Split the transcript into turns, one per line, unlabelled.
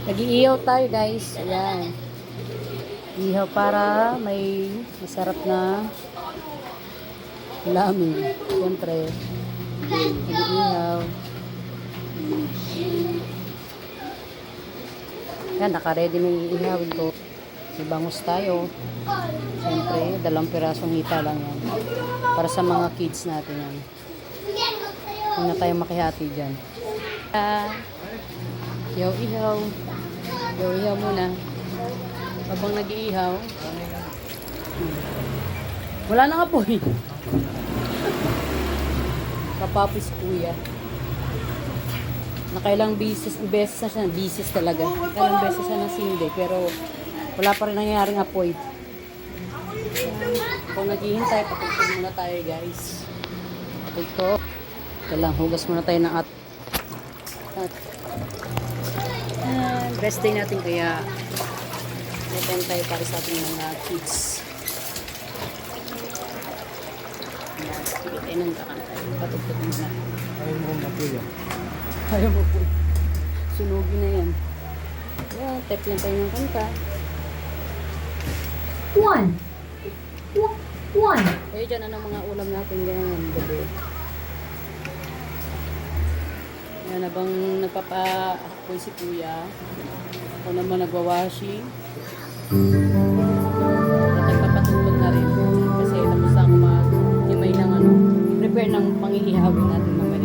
Nag-iihaw tayo guys. Ayan. Ihaw para may masarap na lamin. Siyempre. Nag-iihaw. Yan, naka-ready na iihawin ko. May bangus tayo. Siyempre, 2 pirasong hita lang yan. Para sa mga kids natin yan. Huwag na tayong makihati dyan. Ihaw-ihaw. Ihaw-ihaw muna. Habang nag-iihaw. Wala na nga po eh. Kapapis kuya. Nakailang beses na siya. Beses talaga. Nakailang beses siya na sindi. Pero wala pa rin nangyayaring apoy. Kung naghihintay, patugtog muna tayo guys. Patugtog. Kailang hugas muna tayo ng at rest day natin kaya may time tayo para sa ating mga kids. Yan, sige tayo nang kakantay. Patugtog muna.
Ayaw mo mapuya.
Ayaw mo po. Sunugin na yan. Yan, type lang tayo ng kanta.
One.
Kaya dyan, anong mga ulam natin ganyan, gabi. Yan, habang nagpapahakpoy si kuya, ako naman nagwawashi. Nagpapatulog na rin. Kasi tapos na ako mag-himay ng prepare ng pangihihawin natin mamaya.